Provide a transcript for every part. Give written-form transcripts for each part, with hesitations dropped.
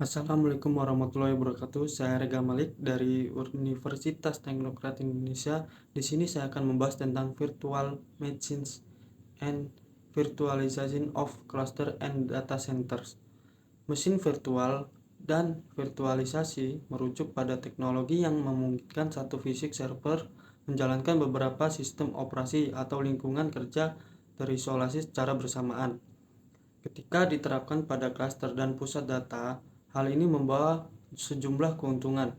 Assalamualaikum warahmatullahi wabarakatuh. Saya Rega Malik dari Universitas Teknokrat Indonesia. Di sini saya akan membahas tentang virtual machines and virtualization of cluster and data centers. Mesin virtual dan virtualisasi merujuk pada teknologi yang memungkinkan satu fisik server menjalankan beberapa sistem operasi atau lingkungan kerja terisolasi secara bersamaan. Ketika diterapkan pada klaster dan pusat data, hal ini membawa sejumlah keuntungan.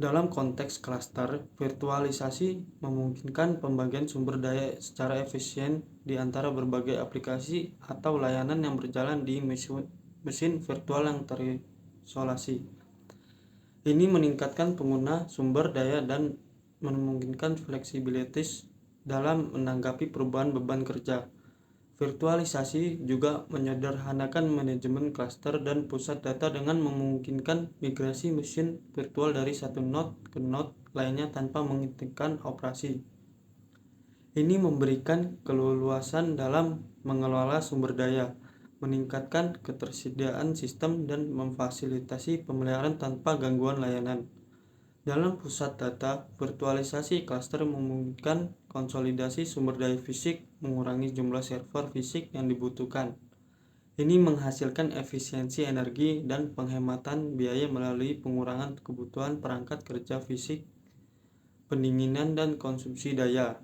Dalam konteks klaster, virtualisasi memungkinkan pembagian sumber daya secara efisien di antara berbagai aplikasi atau layanan yang berjalan di mesin virtual yang terisolasi. Ini meningkatkan pengguna sumber daya dan memungkinkan fleksibilitas dalam menanggapi perubahan beban kerja. Virtualisasi juga menyederhanakan manajemen klaster dan pusat data dengan memungkinkan migrasi mesin virtual dari satu node ke node lainnya tanpa menghentikan operasi. Ini memberikan keleluasan dalam mengelola sumber daya, meningkatkan ketersediaan sistem dan memfasilitasi pemeliharaan tanpa gangguan layanan. Dalam pusat data, virtualisasi klaster memungkinkan konsolidasi sumber daya fisik, mengurangi jumlah server fisik yang dibutuhkan. Ini menghasilkan efisiensi energi dan penghematan biaya melalui pengurangan kebutuhan perangkat kerja fisik, pendinginan, dan konsumsi daya.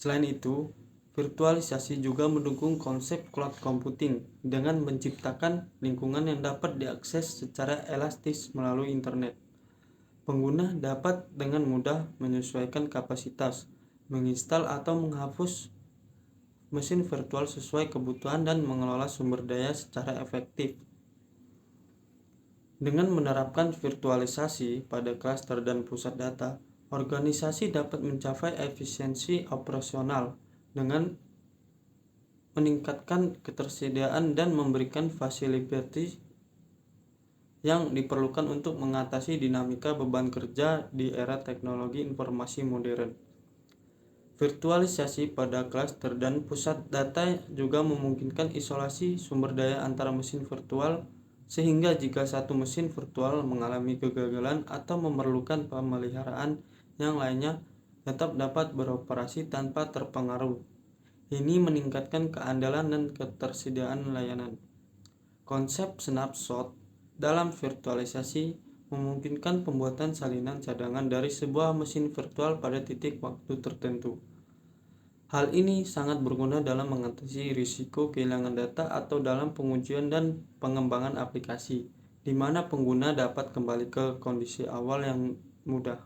Selain itu, virtualisasi juga mendukung konsep cloud computing dengan menciptakan lingkungan yang dapat diakses secara elastis melalui internet. Pengguna dapat dengan mudah menyesuaikan kapasitas, menginstal atau menghapus mesin virtual sesuai kebutuhan dan mengelola sumber daya secara efektif. Dengan menerapkan virtualisasi pada klaster dan pusat data, organisasi dapat mencapai efisiensi operasional dengan meningkatkan ketersediaan dan memberikan fasilitas yang diperlukan untuk mengatasi dinamika beban kerja di era teknologi informasi modern. Virtualisasi pada klaster dan pusat data juga memungkinkan isolasi sumber daya antara mesin virtual, sehingga jika satu mesin virtual mengalami kegagalan atau memerlukan pemeliharaan, yang lainnya tetap dapat beroperasi tanpa terpengaruh. Ini meningkatkan keandalan dan ketersediaan layanan. Konsep snapshot dalam virtualisasi memungkinkan pembuatan salinan cadangan dari sebuah mesin virtual pada titik waktu tertentu. Hal ini sangat berguna dalam mengatasi risiko kehilangan data atau dalam pengujian dan pengembangan aplikasi, di mana pengguna dapat kembali ke kondisi awal yang mudah.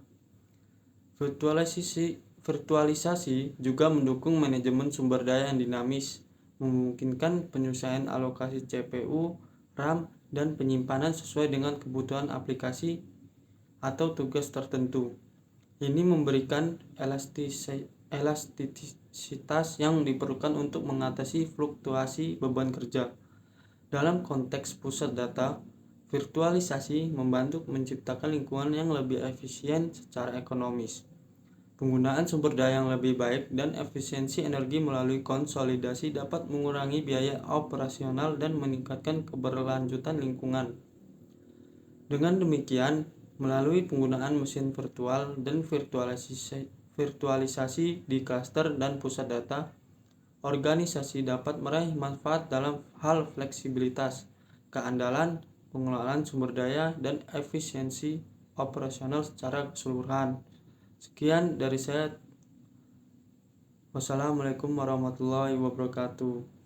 Virtualisasi juga mendukung manajemen sumber daya yang dinamis, memungkinkan penyesuaian alokasi CPU, RAM, dan penyimpanan sesuai dengan kebutuhan aplikasi atau tugas tertentu. Ini memberikan elastisitas yang diperlukan untuk mengatasi fluktuasi beban kerja. Dalam konteks pusat data, virtualisasi membantu menciptakan lingkungan yang lebih efisien secara ekonomis. Penggunaan sumber daya yang lebih baik dan efisiensi energi melalui konsolidasi dapat mengurangi biaya operasional dan meningkatkan keberlanjutan lingkungan. Dengan demikian, melalui penggunaan mesin virtual dan virtualisasi di klaster dan pusat data, organisasi dapat meraih manfaat dalam hal fleksibilitas, keandalan, pengelolaan sumber daya, dan efisiensi operasional secara keseluruhan. Sekian dari saya. Wassalamualaikum warahmatullahi wabarakatuh.